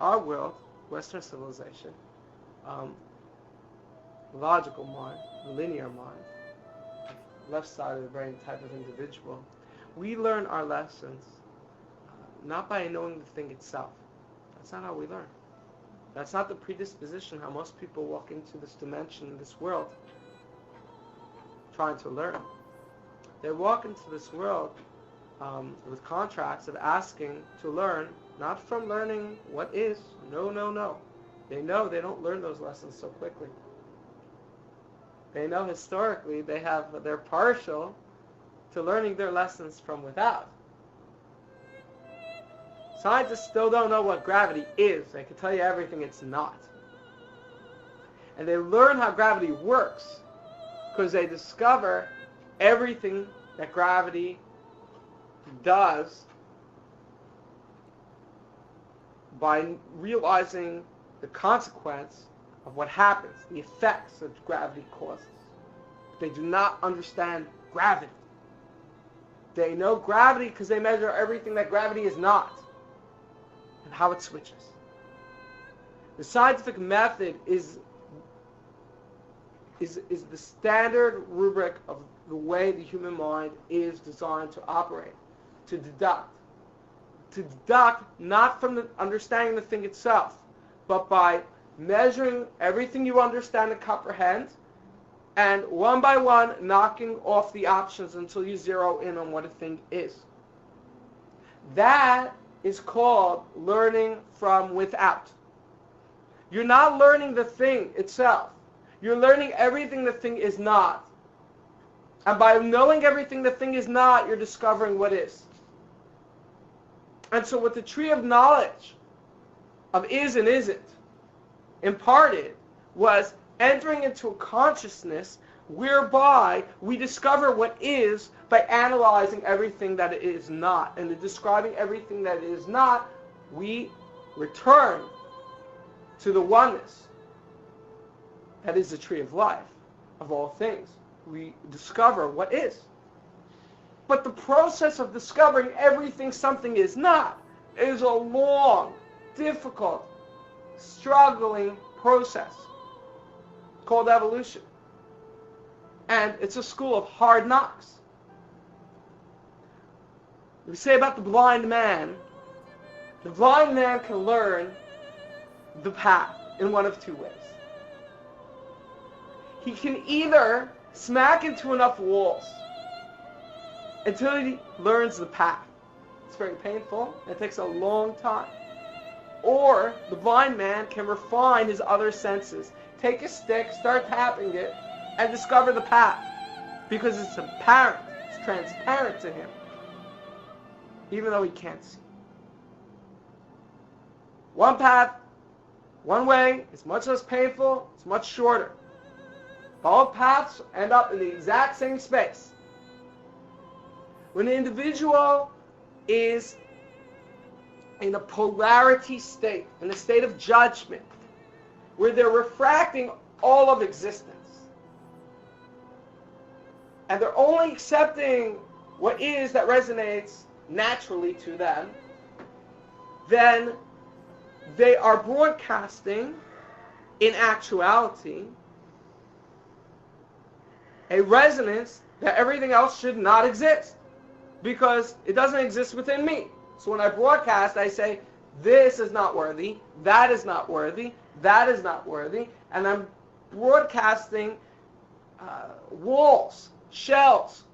our world, Western civilization, logical mind, linear mind, left side of the brain type of individual, we learn our lessons not by knowing the thing itself. That's not how we learn. That's not the predisposition how most people walk into this dimension, this world, trying to learn. They walk into this world with contracts of asking to learn, not from learning what is. No, no, no. They know they don't learn those lessons so quickly. They know historically they're partial to learning their lessons from without. Scientists still don't know what gravity is. They can tell you everything it's not. And they learn how gravity works because they discover everything that gravity does by realizing the consequence of what happens, the effects that gravity causes. They do not understand gravity. They know gravity because they measure everything that gravity is not and how it switches. The scientific method is the standard rubric of the way the human mind is designed to operate, to deduct. To deduct not from the understanding the thing itself, but by measuring everything you understand and comprehend, and one by one knocking off the options until you zero in on what a thing is. That is called learning from without. You're not learning the thing itself. You're learning everything the thing is not. And by knowing everything the thing is not, you're discovering what is. And so what the tree of knowledge of is and isn't imparted was entering into a consciousness whereby we discover what is by analyzing everything that it is not. And in describing everything that it is not, we return to the oneness that is the tree of life of all things. We discover what is. But the process of discovering everything something is not is a long, difficult, struggling process called evolution. And it's a school of hard knocks. We say about the blind man can learn the path in one of two ways. He can either smack into enough walls until he learns the path. It's very painful. It takes a long time. Or the blind man can refine his other senses. Take a stick, start tapping it, and discover the path. Because it's apparent, it's transparent to him. Even though he can't see. One path, one way, is much less painful, it's much shorter. Both paths end up in the exact same space. When the individual is in a polarity state, in a state of judgment, where they're refracting all of existence, and they're only accepting what is that resonates naturally to them, then they are broadcasting, in actuality, a resonance that everything else should not exist, because it doesn't exist within me. So when I broadcast, I say, this is not worthy, that is not worthy, that is not worthy, and I'm broadcasting walls, shells,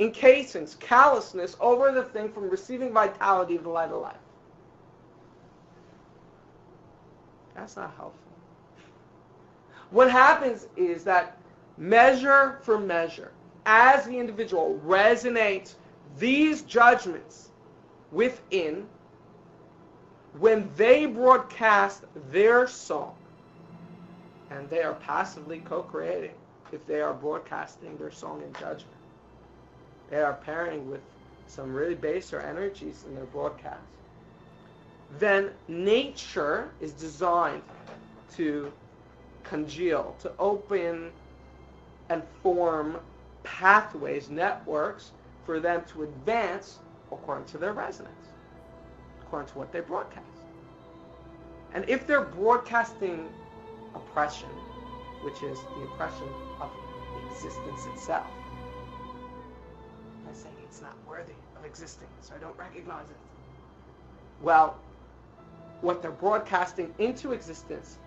encasings, callousness over the thing from receiving vitality of the light of life. That's not helpful. What happens is that measure for measure, as the individual resonates these judgments within, when they broadcast their song, and they are passively co-creating if they are broadcasting their song in judgment. They are pairing with some really baser energies in their broadcast. Then nature is designed to congeal, to open and form pathways, networks, for them to advance according to their resonance, according to what they broadcast. And if they're broadcasting oppression, which is the oppression of existence itself, they're saying it's not worthy of existing, so I don't recognize it. Well, what they're broadcasting into existence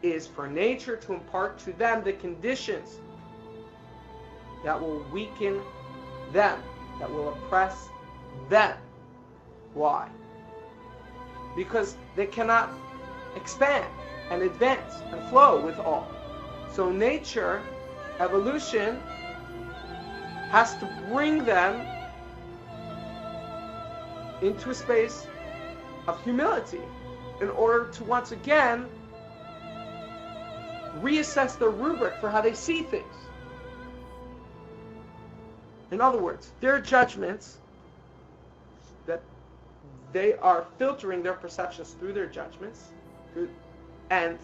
is for nature to impart to them the conditions that will weaken them, that will oppress them. Why? Because they cannot expand and advance and flow with all. So nature, evolution, has to bring them into a space of humility in order to once again reassess their rubric for how they see things. In other words, their judgments, that they are filtering their perceptions through their judgments, and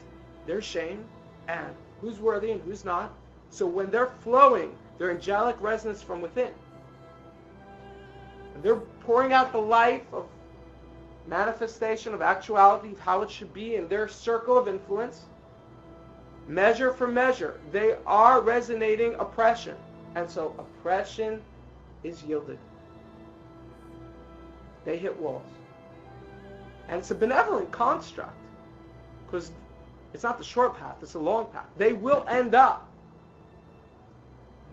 their shame, and who's worthy and who's not. So when they're flowing their angelic resonance from within, and they're pouring out the life of manifestation of actuality, of how it should be in their circle of influence, measure for measure, they are resonating oppression. And so oppression is yielded. They hit walls. And it's a benevolent construct, because it's not the short path, it's a long path. They will end up,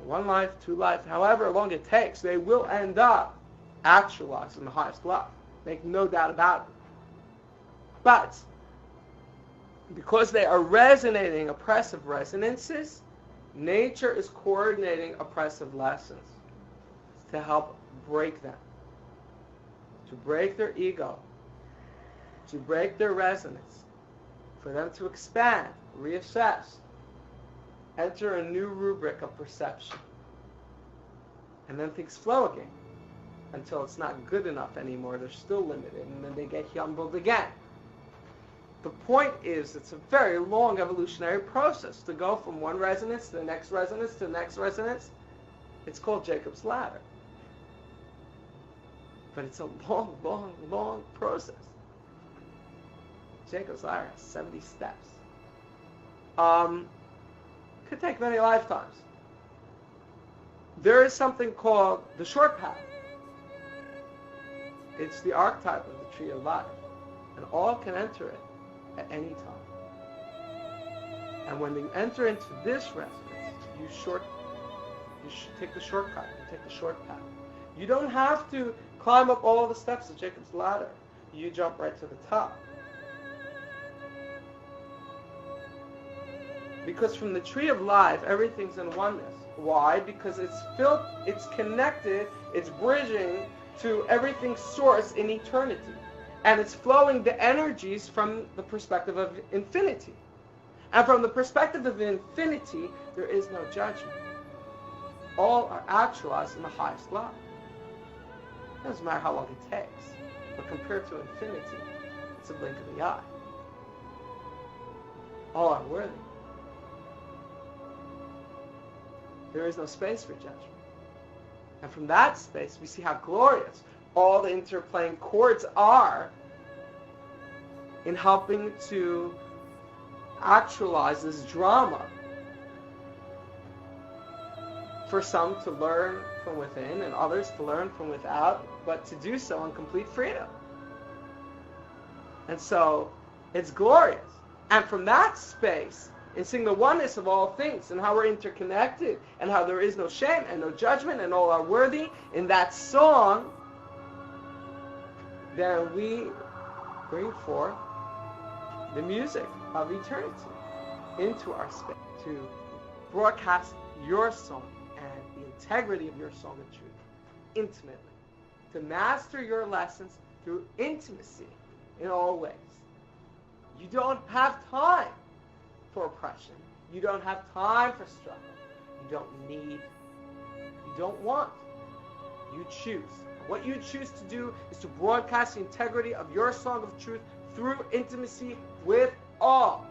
one life, two life, however long it takes, they will end up actualizing the highest love. Make no doubt about it. But because they are resonating oppressive resonances, nature is coordinating oppressive lessons to help break them, to break their ego, to break their resonance, for them to expand, reassess, enter a new rubric of perception. And then things flow again until it's not good enough anymore. They're still limited, and then they get humbled again. The point is, it's a very long evolutionary process to go from one resonance to the next resonance to the next resonance. It's called Jacob's ladder. But it's a long, long, long process. Jacob's ladder has 70 steps. Could take many lifetimes. There is something called the short path. It's the archetype of the tree of life. And all can enter it at any time. And when you enter into this resonance, you should take the shortcut. You take the short path. You don't have to climb up all the steps of Jacob's ladder. You jump right to the top. Because from the tree of life, everything's in oneness. Why? Because it's connected, it's bridging to everything's source in eternity. And it's flowing the energies from the perspective of infinity. And from the perspective of infinity, there is no judgment. All are actualized in the highest love. It doesn't matter how long it takes. But compared to infinity, it's a blink of the eye. All are worthy. There is no space for judgment. And from that space, we see how glorious all the interplaying chords are in helping to actualize this drama. For some to learn from within and others to learn from without, but to do so in complete freedom. And so it's glorious. And from that space, in seeing the oneness of all things and how we're interconnected and how there is no shame and no judgment and all are worthy, in that song, then we bring forth the music of eternity into our space to broadcast your song and the integrity of your song of truth intimately, to master your lessons through intimacy in all ways. You don't have time for oppression. You don't have time for struggle. You don't need. You don't want. You choose. What you choose to do is to broadcast the integrity of your song of truth through intimacy with all.